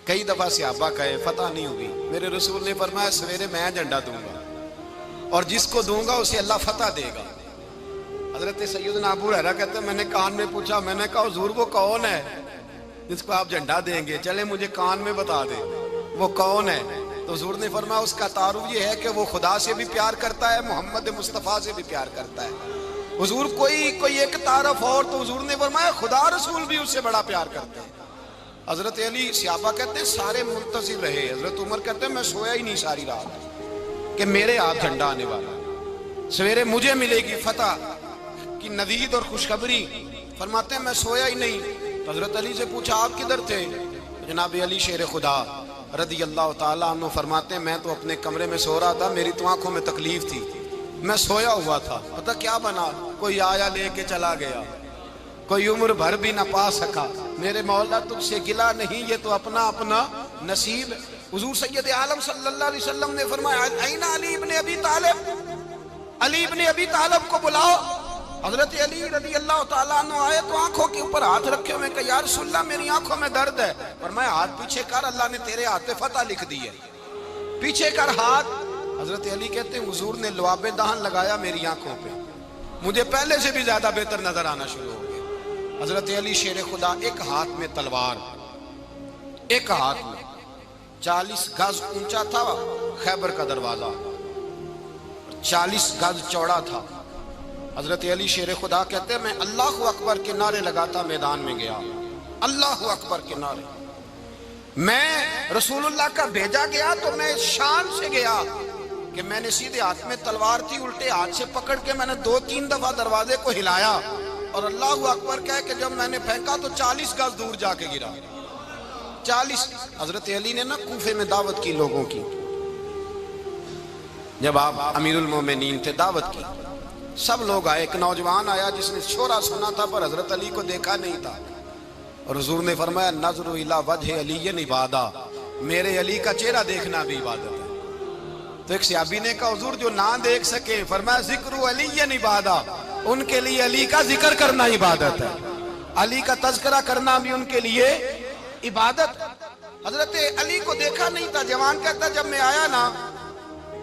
کئی دفعہ صحابہ کہے فتح نہیں ہوگی، میرے رسول نے فرمایا سویرے میں جھنڈا دوں گا، اور جس کو دوں گا اسے اللہ فتح دے گا۔ حضرت سیدنا ابو ہریرہ کہتے ہیں میں نے کان میں پوچھا، میں نے کہا حضور وہ کون ہے جس کو آپ جھنڈا دیں گے؟ چلے مجھے کان میں بتا دیں وہ کون ہے۔ تو حضور نے فرمایا اس کا تعارف یہ ہے کہ وہ خدا سے بھی پیار کرتا ہے، محمد مصطفیٰ سے بھی پیار کرتا ہے۔ حضور کوئی ایک تعارف اور، تو حضور نے فرمایا خدا رسول بھی اس سے بڑا پیار کرتے ہیں۔ حضرت علی صحابہ کہتے ہیں سارے منتظر رہے، حضرت عمر کہتے ہیں میں سویا ہی نہیں ساری رات کہ میرے ہاتھ جھنڈا آنے والا، سویرے مجھے ملے گی فتح کی نوید اور خوشخبری۔ فرماتے ہیں میں سویا ہی نہیں۔ تو حضرت علی سے پوچھا آپ کدھر تھے؟ جناب علی شیر خدا رضی اللہ تعالیٰ عنہ فرماتے ہیں میں تو اپنے کمرے میں سو رہا تھا، میری تو آنکھوں میں تکلیف تھی، میں سویا ہوا تھا، پتہ کیا بنا، کوئی آیا لے کے چلا گیا، کوئی عمر بھر بھی نہ پا سکا، میرے مولا تجھ سے گلا نہیں، یہ تو اپنا اپنا نصیب۔ حضور سید عالم صلی اللہ علیہ وسلم نے فرمایا این علی ابن ابی طالب، علی ابن ابی طالب کو بلاؤ۔ حضرت علی رضی اللہ تعالیٰ عنہ آئے تو آنکھوں کے اوپر ہاتھ رکھے ہوئے کہ یا رسول اللہ میری آنکھوں میں درد ہے، اور میں ہاتھ پیچھے کر، اللہ نے تیرے ہاتھ پہ فتح لکھ دی ہے، پیچھے کر ہاتھ۔ حضرت علی کہتے ہیں حضور نے لعاب دہن لگایا میری آنکھوں پہ، مجھے پہلے سے بھی زیادہ بہتر نظر آنا شروع ہو گیا۔ حضرت علی شیر خدا، ایک ہاتھ میں تلوار، ایک ہاتھ میں 40 گز اونچا تھا خیبر کا دروازہ، 40 گز چوڑا تھا۔ حضرت علی شیر خدا کہتے ہیں میں اللہ اکبر کے نعرے لگاتا میدان میں گیا، اللہ اکبر کے نعرے۔ میں رسول اللہ کا بھیجا گیا تو میں شان سے گیا کہ میں نے سیدھے ہاتھ میں تلوار تھی، الٹے ہاتھ سے پکڑ کے میں نے 2-3 دفعہ دروازے کو ہلایا اور اللہ اکبر کہہ کہ جب میں نے پھینکا تو 40 گز دور جا کے گرا۔ 40۔ حضرت علی نے نا کوفے میں دعوت کی لوگوں کی، جب آپ امیر المومنین تھے دعوت کی، سب لوگ آئے۔ ایک نوجوان آیا جس نے شورا سنا تھا پر حضرت علی کو دیکھا نہیں تھا، اور حضور نے فرمایا نظر الی وجہ علی عبادہ، میرے علی کا چہرہ دیکھنا بھی عبادت ہے۔ تو ایک صحابی نے کہا حضور جو نہ دیکھ سکے، فرمایا ذکر علی عبادہ، ان کے لیے علی کا ذکر کرنا عبادت ہے، علی کا تذکرہ کرنا بھی ان کے لیے عبادت۔ حضرت علی کو دیکھا نہیں تھا۔ جوان کہتا جب میں آیا نا،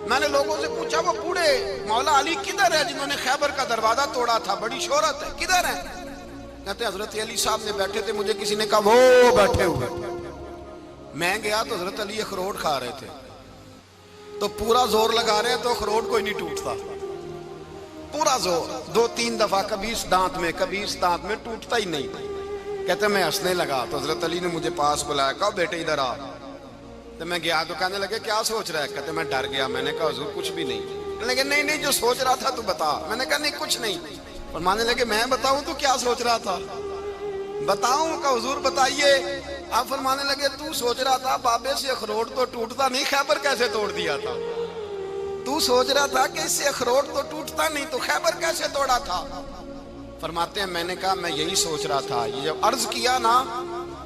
میں نے لوگوں سے پوچھا وہ بوڑھے مولا علی کدھر ہے جنہوں نے خیبر کا دروازہ توڑا تھا، بڑی شہرت ہے، کدھر ہے؟ کہتے ہیں حضرت علی صاحب نے بیٹھے تھے، مجھے کسی نے کہا وہ بیٹھے ہوئے۔ میں گیا تو حضرت علی اخروٹ کھا رہے تھے، تو پورا زور لگا رہے تو اخروٹ کوئی نہیں ٹوٹتا، پورا زور 2-3 دفعہ، کبھی اس دانت میں کبھی اس دانت میں، ٹوٹتا ہی نہیں۔ کہتے میں ہنسنے لگا تو حضرت علی نے مجھے پاس بلایا، کہا بیٹے ادھر آ۔ تو میں گیا تو کہنے لگے کیا سوچ رہا ہے؟ کہتے میں ڈر گیا۔ میں نے کہا حضور کچھ بھی نہیں۔ لیکن نہیں جو سوچ رہا تھا تو بتا۔ میں نے کہا نہیں کچھ نہیں۔ فرمانے لگے میں بتاؤں تو کیا سوچ رہا تھا؟ بتاؤں؟ کہ حضور بتائیے۔ آپ فرمانے لگے تو سوچ رہا تھا بابے سے اخروٹ تو ٹوٹتا نہیں، خیبر کیسے توڑ دیا تھا؟ تو سوچ رہا تھا کہ اس سے اخروٹ تو ٹوٹتا نہیں تو خیبر کیسے توڑا تھا؟ فرماتے ہیں میں نے کہا میں یہی سوچ رہا تھا۔ یہ جب عرض کیا نا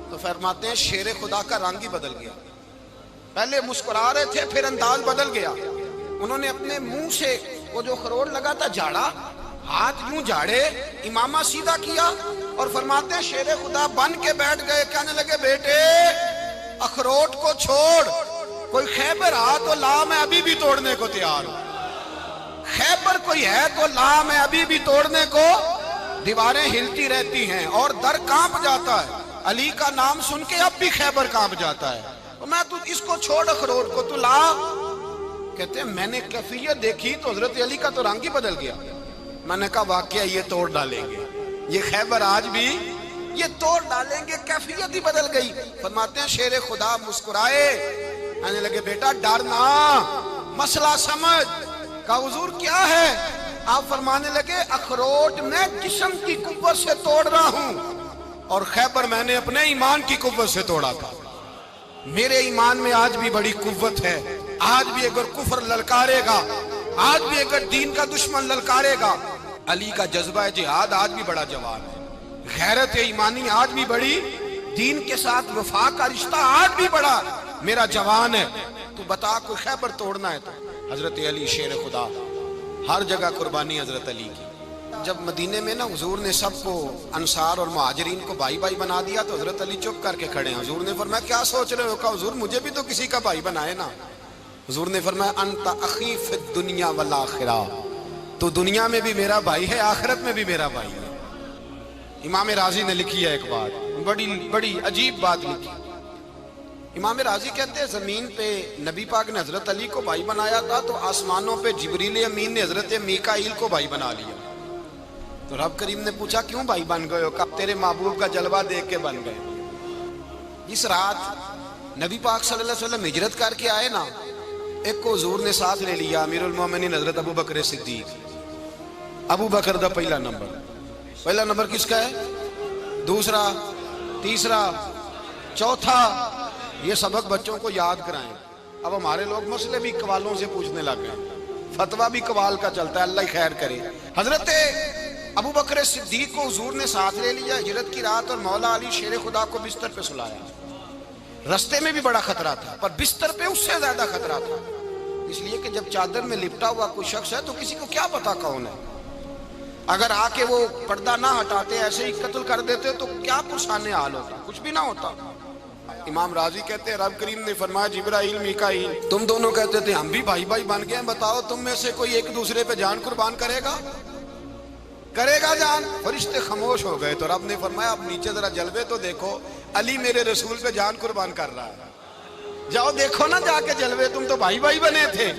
تو فرماتے ہیں شیر خدا کا رنگ ہی بدل گیا، پہلے مسکرا رہے تھے پھر انداز بدل گیا۔ انہوں نے اپنے منہ سے وہ جو خروٹ لگا تھا جھاڑا، ہاتھ یوں جھاڑے، امامہ سیدھا کیا، اور فرماتے ہیں شیر خدا بن کے بیٹھ گئے۔ کہنے لگے بیٹے اخروٹ کو چھوڑ، کوئی خیبر آ تو لا، میں ابھی بھی توڑنے کو تیار ہوں۔ خیبر کوئی ہے تو لا، میں ابھی بھی توڑنے کو۔ دیواریں ہلتی رہتی ہیں اور در کانپ جاتا ہے، علی کا نام سن کے اب بھی خیبر کانپ جاتا ہے۔ میں تو اس کو چھوڑ اخروٹ کو تو لا۔ کہتے ہیں میں نے کیفیت دیکھی تو حضرت علی کا تو رنگ ہی بدل گیا۔ میں نے کہا واقعہ یہ توڑ ڈالیں گے، یہ خیبر آج بھی یہ توڑ ڈالیں گے، کیفیت ہی بدل گئی۔ فرماتے ہیں شیر خدا مسکرائے، کہنے لگے بیٹا ڈرنا، مسئلہ سمجھ۔ کہا حضور کیا ہے؟ آپ فرمانے لگے اخروٹ میں جسم کی قوت سے توڑ رہا ہوں، اور خیبر میں نے اپنے ایمان کی قوت سے توڑا تھا۔ میرے ایمان میں آج بھی بڑی قوت ہے، آج بھی اگر کفر للکارے گا، آج بھی اگر دین کا دشمن للکارے گا، علی کا جذبہ جہاد آج بھی بڑا جوان ہے، غیرت ایمانی آج بھی بڑی، دین کے ساتھ وفا کا رشتہ آج بھی بڑا میرا جوان ہے۔ تو بتا کوئی خیبر توڑنا ہے تو حضرت علی شیر خدا، ہر جگہ قربانی حضرت علی کی۔ جب مدینے میں نا حضور نے سب کو انصار اور مہاجرین کو بھائی بھائی بنا دیا تو حضرت علی چپ کر کے کھڑے ہیں۔ حضور نے فرمایا کیا سوچ رہے ہو؟ کہا حضور مجھے بھی تو کسی کا بھائی بنائے نا۔ حضور نے فرمایا انت اخی فی الدنیا والآخرہ، تو دنیا میں بھی میرا بھائی ہے، آخرت میں بھی میرا بھائی ہے۔ امام راضی نے لکھی ہے ایک بات، بڑی عجیب بات لکھی۔ امام راضی کہتے ہیں زمین پہ نبی پاک نے حضرت علی کو بھائی بنایا تھا تو آسمانوں پہ جبریل امین نے حضرت میکائیل کو بھائی بنا لیا۔ تو رب کریم نے پوچھا کیوں بھائی بن گئے ہو؟ کہا تیرے محبوب کا جلوہ دیکھ کے بن گئے۔ اس رات نبی پاک صلی اللہ علیہ وسلم ہجرت کر کے آئے نا، ایک کو حضور نے ساتھ لے لیا، امیر المومنین حضرت ابو بکر صدیق۔ ابو بکر دا پہلا نمبر کس کا ہے؟ دوسرا، تیسرا، چوتھا۔ یہ سبق بچوں کو یاد کرائیں۔ اب ہمارے لوگ مسئلے بھی قوالوں سے پوچھنے لگ گئے، فتویٰ بھی قوال کا چلتا ہے، اللہ خیر کرے۔ حضرت ابو بکر صدیق کو حضور نے ساتھ لے لیا ہجرت کی رات، اور مولا علی شیر خدا کو بستر پہ سلایا۔ رستے میں بھی بڑا خطرہ تھا پر بستر پہ اس سے زیادہ خطرہ تھا، اس لیے کہ جب چادر میں لپٹا ہوا کوئی شخص ہے تو کسی کو کیا پتا کون ہے۔ اگر آ کے وہ پردہ نہ ہٹاتے ایسے ہی قتل کر دیتے تو کیا پرسان حال ہوتا، کچھ بھی نہ ہوتا۔ امام راضی کہتے ہیں رب کریم نے فرمایا جبرائیل میکائیل تم دونوں کہتے تھے ہم بھی بھائی بھائی بن گئے ہیں، بتاؤ تم میں سے کوئی ایک دوسرے پہ جان قربان کرے گا جان؟ فرشتے خاموش ہو گئے تو رب نے فرمایا اب نیچے ذرا جلوے تو دیکھو، علی میرے رسول پہ جان قربان کر رہا ہے، جاؤ دیکھو نا جا کے جلوے، تم تو بھائی بھائی بنے تھے۔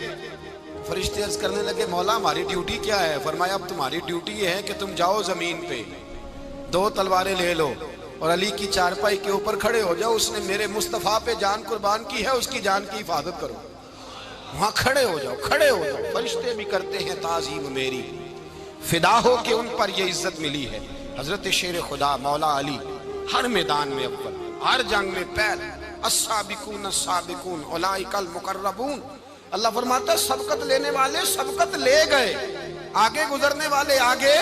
فرشتے عرض کرنے لگے مولا ہماری ڈیوٹی کیا ہے؟ فرمایا اب تمہاری ڈیوٹی یہ ہے کہ تم جاؤ زمین پہ 2 تلواریں لے لو اور علی کی چارپائی کے اوپر کھڑے ہو جاؤ، اس نے میرے مصطفیٰ پہ جان قربان کی ہے، اس کی جان کی حفاظت کرو، وہاں کھڑے ہو جاؤ۔ فرشتے بھی کرتے ہیں تعظیم میری، فدا ہو کہ ان پر یہ عزت ملی ہے۔ حضرت شیر خدا مولا علی ہر میدان میں اول، ہر جنگ میں پہل، السابقون السابقون اولئک المقربون۔ اللہ فرماتا ہے سبقت لینے والے سبقت لے گئے، آگے گزرنے والے آگے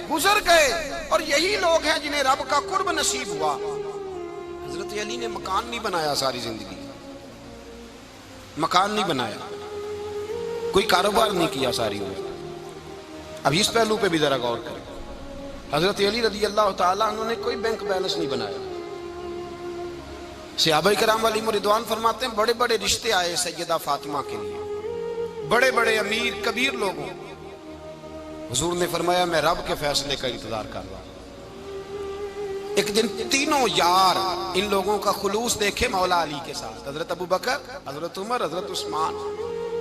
گزر گئے، اور یہی لوگ ہیں جنہیں رب کا قرب نصیب ہوا۔ حضرت علی نے مکان نہیں بنایا، ساری زندگی مکان نہیں بنایا، کوئی کاروبار نہیں کیا ساری عمر۔ اب اس پہلو پہ بھی ذرا غور کریں، حضرت علی رضی اللہ تعالیٰ انہوں نے کوئی بینک بیلنس نہیں بنایا۔ صحابہ کرام علیہم رضوان فرماتے ہیں بڑے بڑے رشتے آئے سیدہ فاطمہ کے لیے، بڑے بڑے امیر کبیر لوگوں، حضور نے فرمایا میں رب کے فیصلے کا انتظار کر رہا ہوں۔ ایک دن تینوں یار ان لوگوں کا خلوص دیکھے مولا علی کے ساتھ، حضرت ابو بکر، حضرت عمر، حضرت عثمان۔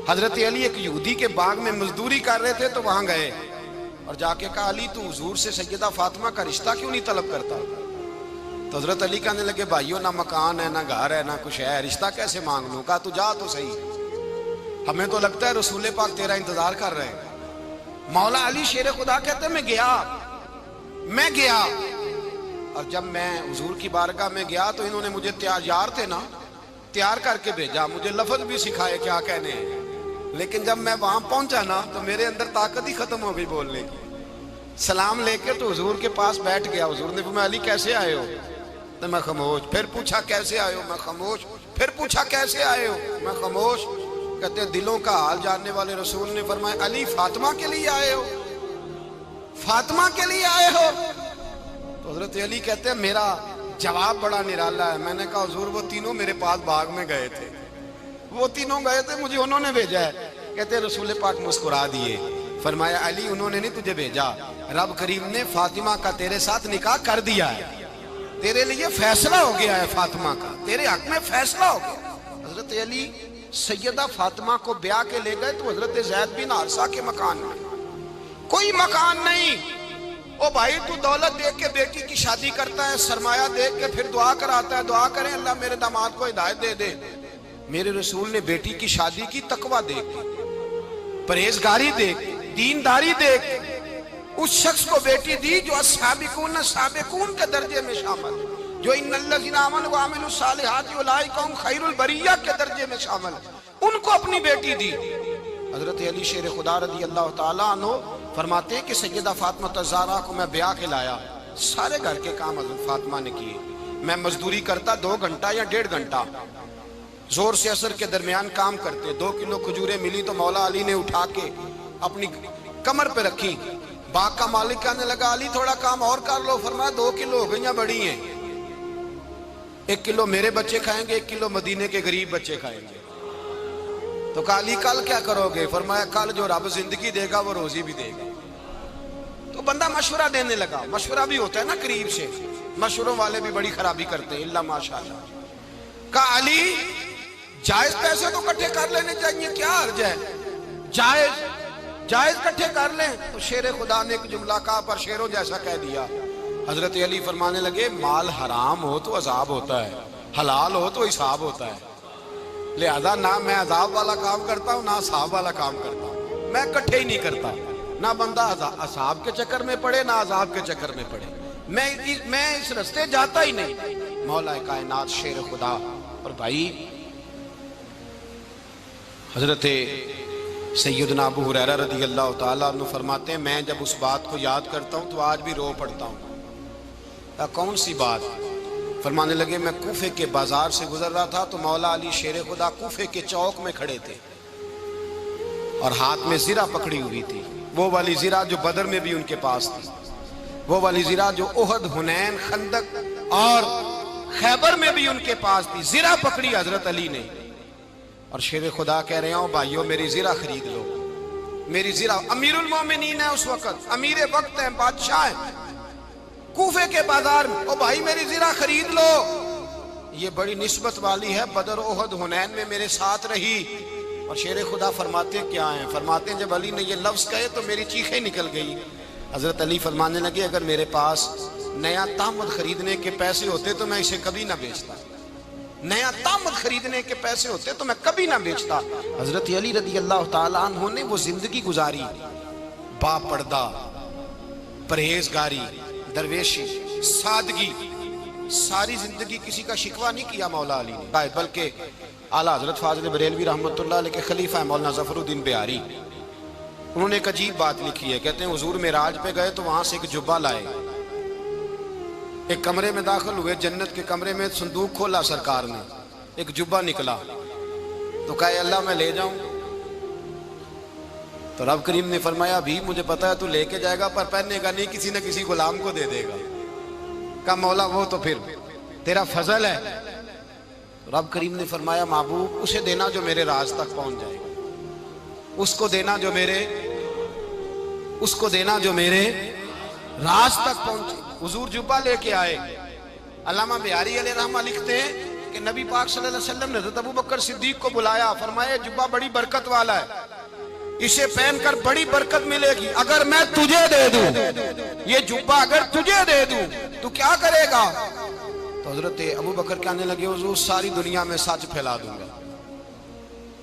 حضرت علی ایک یہودی کے باغ میں مزدوری کر رہے تھے تو وہاں گئے اور جا کے کہا علی تو حضور سے سیدہ فاطمہ کا رشتہ کیوں نہیں طلب کرتا؟ تو حضرت علی کہنے لگے بھائیو نہ مکان ہے نہ گھر ہے نہ کچھ ہے، رشتہ کیسے مانگ لوں؟ کہا تو جا تو صحیح، ہمیں تو لگتا ہے رسول پاک تیرا انتظار کر رہے ہیں۔ مولا علی شیر خدا کہتے ہیں میں گیا اور جب میں حضور کی بارگاہ میں گیا تو انہوں نے مجھے یار تھے نا تیار کر کے بھیجا، مجھے لفظ بھی سکھائے کیا کہنے ہیں، لیکن جب میں وہاں پہنچا نا تو میرے اندر طاقت ہی ختم ہو گئی بولنے کی۔ سلام لے کے تو حضور کے پاس بیٹھ گیا، حضور نے فرمایا علی کیسے آئے ہو؟ تو میں خاموش، پھر پوچھا کیسے آئے ہو؟ میں خاموش، پھر پوچھا کیسے آئے ہو؟ میں خاموش۔ کہتے ہیں دلوں کا حال جاننے والے رسول نے فرمایا علی فاطمہ کے لیے آئے ہو؟ فاطمہ کے لیے آئے ہو؟ تو حضرت علی کہتے ہیں میرا جواب بڑا نرالا ہے۔ میں نے کہا حضور وہ تینوں میرے پاس باغ میں گئے تھے، وہ تینوں گئے تھے، مجھے انہوں نے بھیجا ہے۔ کہتے ہیں رسول پاک مسکرا دیے، فرمایا علی انہوں نے نہیں تجھے بھیجا، رب کریم نے فاطمہ کا تیرے ساتھ نکاح کر دیا ہے، تیرے لیے فیصلہ ہو گیا ہے، فاطمہ کا تیرے حق میں فیصلہ ہو گیا۔ حضرت علی سیدہ فاطمہ کو بیاہ کے لے گئے تو حضرت زید بن حارثہ کے مکان میں، کوئی مکان نہیں۔ او بھائی تو دولت دیکھ کے بیٹی کی شادی کرتا ہے، سرمایہ دیکھ کے پھر دعا کراتا ہے، دعا کریں اللہ میرے داماد کو ہدایت دے دے۔ میرے رسول نے بیٹی کی شادی کی تقوی دیکھ کے، پرہیزگاری دیکھ کے، دینداری دیکھ کے، اس شخص کو بیٹی دی جو السابقون السابقون کے درجے میں شامل، جو ان الذین آمنوا وعملوا الصالحات اولئک هم خیر البریہ کے درجے میں شامل، ان کو اپنی بیٹی دی۔ حضرت علی شیر خدا رضی اللہ تعالیٰ عنہ فرماتے ہیں کہ سیدہ فاطمہ الزہرا کو میں بیاہ کے لایا، سارے گھر کے کام حضرت فاطمہ نے کیے، میں مزدوری کرتا 2 گھنٹہ یا 1.5 گھنٹہ، زور سے عصر کے درمیان کام کرتے، 2 کلو کھجوریں ملی تو مولا علی نے اٹھا کے اپنی کمر پہ رکھی۔ باغ کا مالک کہنے لگا علی تھوڑا کام اور کر لو، فرمایا 2 کلو ہو گئیاں بڑی ہیں، 1 کلو میرے بچے کھائیں گے، 1 کلو مدینے کے غریب بچے کھائیں گے۔ تو کہا علی کل کیا کرو گے؟ فرمایا کل جو رب زندگی دے گا وہ روزی بھی دے گا۔ تو بندہ مشورہ دینے لگا، مشورہ بھی ہوتا ہے نا قریب سے، مشوروں والے بھی بڑی خرابی کرتے ہیں اللہ ماشاءاللہ۔ کہا علی جائز پیسے تو کٹھے کر لینے چاہیے، کیا حرج ہے، جائز کٹھے کر لیں۔ تو شیر خدا نے ایک جملہ کہا پر شیروں جیسا کہہ دیا۔ حضرت علی فرمانے لگے مال حرام ہو تو عذاب ہوتا ہے، حلال ہو تو حساب ہوتا ہے، لہذا نہ میں عذاب والا کام کرتا ہوں نہ حساب والا کام کرتا ہوں، میں کٹھے ہی نہیں کرتا، نہ بندہ حساب کے چکر میں پڑے نہ عذاب کے چکر میں پڑے، میں اس رستے جاتا ہی نہیں۔ مولا کائنات شیر خدا۔ اور بھائی حضرت سیدنا ابو ہریرہ رضی اللہ تعالیٰ عنہ فرماتے ہیں میں جب اس بات کو یاد کرتا ہوں تو آج بھی رو پڑتا ہوں۔ کون سی بات؟ فرمانے لگے میں کوفے کے بازار سے گزر رہا تھا تو مولا علی شیر خدا کوفے کے چوک میں کھڑے تھے اور ہاتھ میں زرہ پکڑی ہوئی تھی، وہ والی زرہ جو بدر میں بھی ان کے پاس تھی، وہ والی زرہ جو احد، حنین، خندق اور خیبر میں بھی ان کے پاس تھی، زرہ پکڑی حضرت علی نے اور شیر خدا کہہ رہے ہوں بھائیو میری زرہ خرید لو، میری زرہ۔ امیر المومنین ہے اس وقت، امیر وقت ہے، بادشاہ ہے کوفے کے بازار میں، او بھائی میری زرہ خرید لو، یہ بڑی نسبت والی ہے، بدر، احد، حنین میں میرے ساتھ رہی۔ اور شیر خدا فرماتے کیا ہیں؟ فرماتے ہیں جب علی نے یہ لفظ کہے تو میری چیخیں نکل گئی۔ حضرت علی فرمانے لگے اگر میرے پاس نیا طامت خریدنے کے پیسے ہوتے تو میں اسے کبھی نہ بیچتا، نیا طامت خریدنے کے پیسے ہوتے تو میں کبھی نہ بیچتا۔ حضرت علی رضی اللہ تعالیٰ عنہ نے وہ زندگی گزاری، با پردہ، پرہیزگاری، درویشی، سادگی، ساری زندگی کسی کا شکوہ نہیں کیا مولا علی نے، بلکہ اعلیٰ حضرت فاضل بریلوی رحمۃ اللہ علیہ کے خلیفہ مولانا ظفر الدین بہاری، انہوں نے ایک عجیب بات لکھی ہے، کہتے ہیں حضور معراج پہ گئے تو وہاں سے ایک جبہ لائے، ایک کمرے میں داخل ہوئے، جنت کے کمرے میں صندوق کھولا سرکار نے، ایک جبہ نکلا تو کہا اللہ میں لے جاؤں؟ تو رب کریم نے فرمایا بھی مجھے پتا ہے تو لے کے جائے گا پر پہننے گا نہیں، کسی نہ کسی غلام کو دے دے گا۔ کہا مولا وہ تو پھر تیرا فضل ہے۔ رب کریم نے فرمایا محبوب اسے دینا جو میرے راز تک پہنچ جائے، اس کو دینا جو میرے راز تک پہنچے۔ حضور جبہ لے کے آئے۔ علامہ بہاری علیہ رحمہ لکھتے ہیں کہ نبی پاک صلی اللہ علیہ وسلم نے حضرت ابوبکر صدیق کو بلایا، فرمایا جبہ بڑی برکت والا ہے، اسے پہن کر بڑی برکت ملے گی، اگر میں تجھے دے دوں، یہ جبہ اگر تجھے دے دوں تو کیا کرے گا؟ تو حضرت ابوبکر کہنے لگے حضور ساری دنیا میں سچ پھیلا دوں گا۔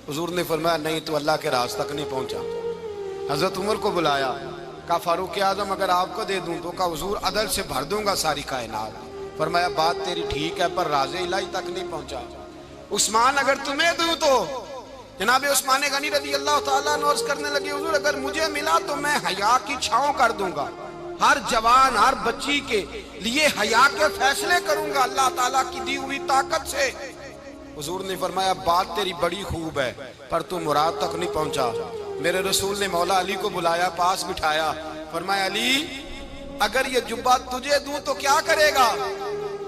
حضور نے فرمایا نہیں تو اللہ کے راز تک نہیں پہنچا۔ حضرت عمر کو بلایا، کہا فاروق اعظم اگر آپ کو دے دوں تو کہا حضور عدل سے بھر دوں گا ساری کائنات۔ فرمایا بات تیری ٹھیک ہے پر راز الہی تک نہیں پہنچا۔ عثمان اگر تمہیں دوں تو جناب عثمان غنی رضی اللہ تعالیٰ عنہ عرض کرنے لگے حضور اگر مجھے ملا تو میں حیا کی چھاؤں کر دوں گا، ہر جوان ہر بچی کے لیے حیا کے فیصلے کروں گا اللہ تعالیٰ کی دی ہوئی طاقت سے۔ حضور نے فرمایا بات تیری بڑی خوب ہے پر تو مراد تک نہیں پہنچا۔ میرے رسول نے مولا علی کو بلایا، پاس بٹھایا، فرمایا علی اگر یہ جبہ تجھے دوں تو کیا کرے گا؟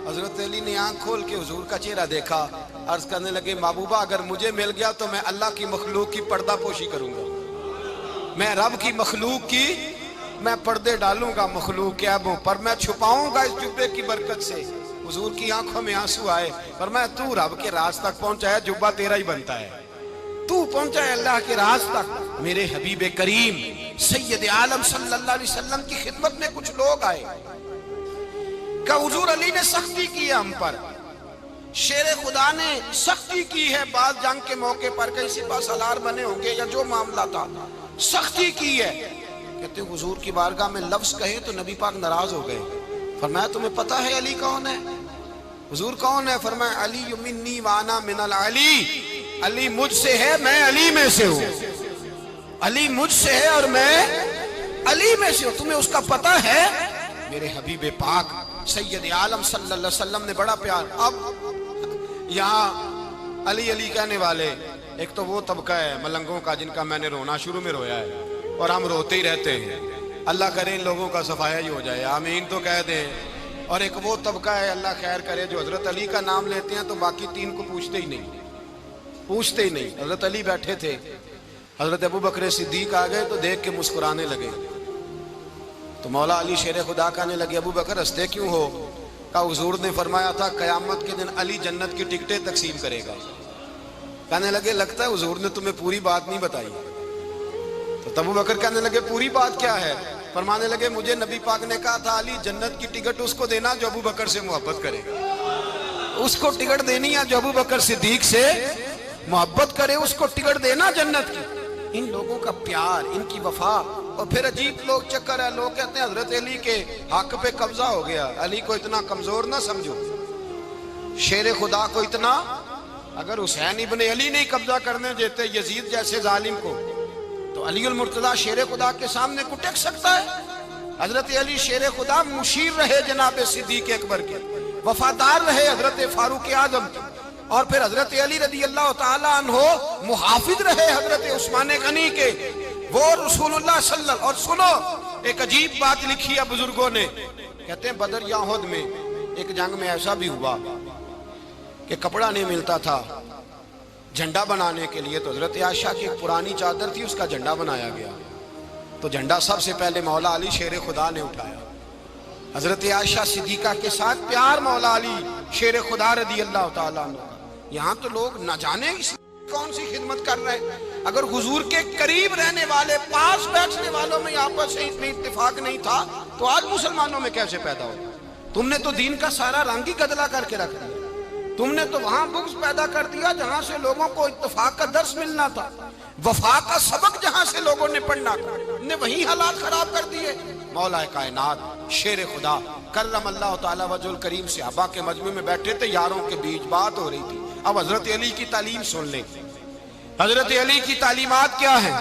حضرت علی نے آنکھ کھول کے حضور کا چہرہ دیکھا، عرض کرنے لگے محبوبہ اگر مجھے مل گیا تو میں اللہ کی مخلوق کی پردہ پوشی کروں گا، میں رب کی مخلوق کی میں پردے ڈالوں گا مخلوق کے عیبوں پر، میں چھپاؤں گا اس جبے کی برکت سے۔ حضور کی آنکھوں میں آنسو آئے، فرمایا تو رب کے راز تک پہنچا ہے، جبہ تیرا ہی بنتا ہے، تو پہنچا ہے اللہ کے راز تک۔ میرے حبیب کریم سید عالم صلی اللہ علیہ وسلم کی خدمت میں کچھ لوگ آئے کہ حضور علی نے سختی کی ہے ہم پر، شیر خدا نے سختی کی ہے، بعض جنگ کے موقع پر کہیں سپاہ سالار بنے ہوں گے یا جو معاملہ تھا سختی کی ہے۔ کہتے ہیں حضور کی بارگاہ میں لفظ کہے تو نبی پاک ناراض ہو گئے۔ فرمایا تمہیں پتا ہے علی کون ہے؟ حضور کون ہے؟ فرمایا علی منی وانا من العلی، علی مجھ سے ہے میں علی میں سے ہوں، علی مجھ سے ہے اور میں علی میں سے ہوں، تمہیں اس کا پتہ ہے؟ میرے حبیب پاک سید عالم صلی اللہ علیہ وسلم نے بڑا پیار۔ اب یہاں علی علی کہنے والے ایک تو وہ طبقہ ہے ملنگوں کا جن کا میں نے رونا شروع میں رویا ہے اور ہم روتے ہی رہتے ہیں، اللہ کرے ان لوگوں کا صفایا ہی ہو جائے، آمین تو کہہ دیں۔ اور ایک وہ طبقہ ہے اللہ خیر کرے جو حضرت علی کا نام لیتے ہیں تو باقی تین کو پوچھتے ہی نہیں۔ حضرت علی بیٹھے تھے، حضرت ابوبکر صدیق آ گئے تو دیکھ کے مسکرانے لگے، تو مولا علی شیر خدا کہنے لگے ابوبکر ہنستے کیوں ہو؟ کہا حضور نے فرمایا تھا قیامت کے دن علی جنت کی ٹکٹیں تقسیم کرے گا۔ کہنے لگے لگتا ہے حضور نے تمہیں پوری بات نہیں بتائی۔ تو ابوبکر کہنے لگے پوری بات کیا ہے؟ فرمانے لگے مجھے نبی پاک نے کہا تھا علی جنت کی ٹکٹ اس کو دینا جو ابوبکر سے محبت کرے گا، اس کو ٹکٹ دینی ہے جو ابوبکر صدیق سے محبت کرے، اس کو ٹکٹ دینا جنت کی۔ ان لوگوں کا پیار، ان کی وفا۔ اور پھر عجیب لوگ چکر ہے، لوگ کہتے ہیں حضرت علی کے حق پہ قبضہ ہو گیا، علی کو اتنا کمزور نہ سمجھو، شیر خدا کو اتنا، اگر حسین ابن علی نہیں قبضہ کرنے دیتے یزید جیسے ظالم کو تو علی المرتضیٰ شیر خدا کے سامنے کو ٹک سکتا ہے؟ حضرت علی شیر خدا مشیر رہے جناب صدیق اکبر کے، وفادار رہے حضرت فاروق اعظم کے، اور پھر حضرت علی رضی اللہ تعالیٰ عنہ محافظ رہے حضرت عثمان غنی کے، وہ رسول اللہ صلی اللہ علیہ وسلم. اور سنو ایک عجیب بات لکھی ہے بزرگوں نے، کہتے ہیں بدر یا احد میں ایک جنگ میں ایسا بھی ہوا کہ کپڑا نہیں ملتا تھا جھنڈا بنانے کے لیے، تو حضرت عائشہ کی ایک پرانی چادر تھی، اس کا جھنڈا بنایا گیا. تو جھنڈا سب سے پہلے مولا علی شیر خدا نے اٹھایا. حضرت عائشہ صدیقہ کے ساتھ پیار مولا علی شیر خدا رضی اللہ تعالیٰ عنہ. یہاں تو لوگ نہ جانے کون سی خدمت کر رہے ہیں. اگر حضور کے قریب رہنے والے پاس بیٹھنے والوں میں آپس سے اتنی اتفاق نہیں تھا تو آج مسلمانوں میں کیسے پیدا ہو؟ تم نے تو دین کا سارا رنگ ہی گدلا کر کے رکھ دیا. تم نے تو وہاں بغض پیدا کر دیا جہاں سے لوگوں کو اتفاق کا درس ملنا تھا، وفا کا سبق جہاں سے لوگوں نے پڑھنا تھا، نے وہی حالات خراب کر دیے. مولا کائنات شیر خدا کرم اللہ تعالیٰ وجہ الکریم صحابہ کے مجمع میں بیٹھے تھے، یاروں کے بیچ بات ہو رہی تھی. اب حضرت علی کی تعلیم سن لیں. حضرت علی کی تعلیمات کیا ہیں؟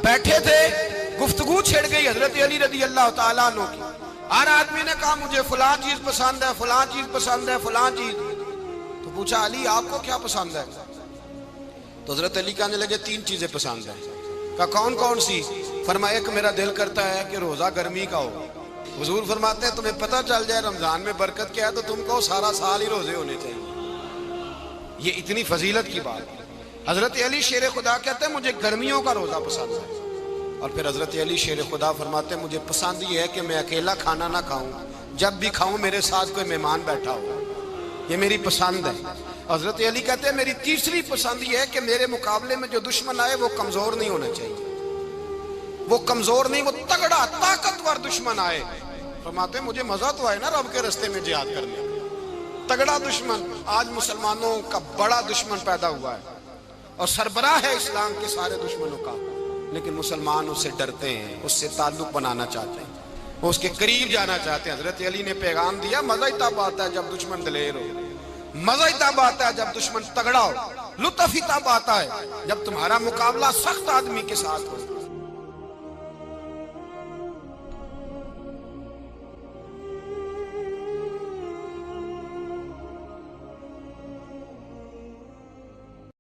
بیٹھے تھے، گفتگو چھڑ گئی حضرت علی رضی اللہ تعالیٰ عنہ کی. ہر آدمی نے کہا مجھے فلاں چیز پسند ہے، فلاں چیز پسند ہے، فلاں چیز. تو پوچھا علی آپ کو کیا پسند ہے؟ تو حضرت علی کہنے لگے 3 چیزیں پسند ہیں. کہا کون کون سی؟ فرمایا ایک میرا دل کرتا ہے کہ روزہ گرمی کا ہو. حضور فرماتے ہیں تمہیں پتہ چل جائے رمضان میں برکت کیا ہے تو تم کو سارا سال ہی روزے ہونے چاہیے. یہ اتنی فضیلت کی بات ہے. حضرت علی شیر خدا کہتے ہیں مجھے گرمیوں کا روزہ پسند ہے. اور پھر حضرت علی شیر خدا فرماتے ہیں مجھے پسند یہ ہے کہ میں اکیلا کھانا نہ کھاؤں، جب بھی کھاؤں میرے ساتھ کوئی مہمان بیٹھا ہو. یہ میری پسند ہے. حضرت علی کہتے ہیں میری تیسری پسند یہ ہے کہ میرے مقابلے میں جو دشمن آئے وہ کمزور نہیں ہونا چاہیے. وہ کمزور نہیں، وہ تگڑا طاقتور دشمن آئے. فرماتے ہیں مجھے مزہ تو آئے نا رب کے رستے میں جہاد کرنے کا. تگڑا دشمن. آج مسلمانوں کا بڑا دشمن پیدا ہوا ہے اور سربراہ ہے اسلام کے سارے دشمنوں کا، لیکن مسلمان اس سے ڈرتے ہیں، اس سے تعلق بنانا چاہتے ہیں، وہ اس کے قریب جانا چاہتے ہیں. حضرت علی نے پیغام دیا مزہ ہی تب آتا ہے جب دشمن دلیر ہو، مزہ ہی تب آتا ہے جب دشمن تگڑا ہو، لطف ہی تب آتا ہے جب تمہارا مقابلہ سخت آدمی کے ساتھ ہو.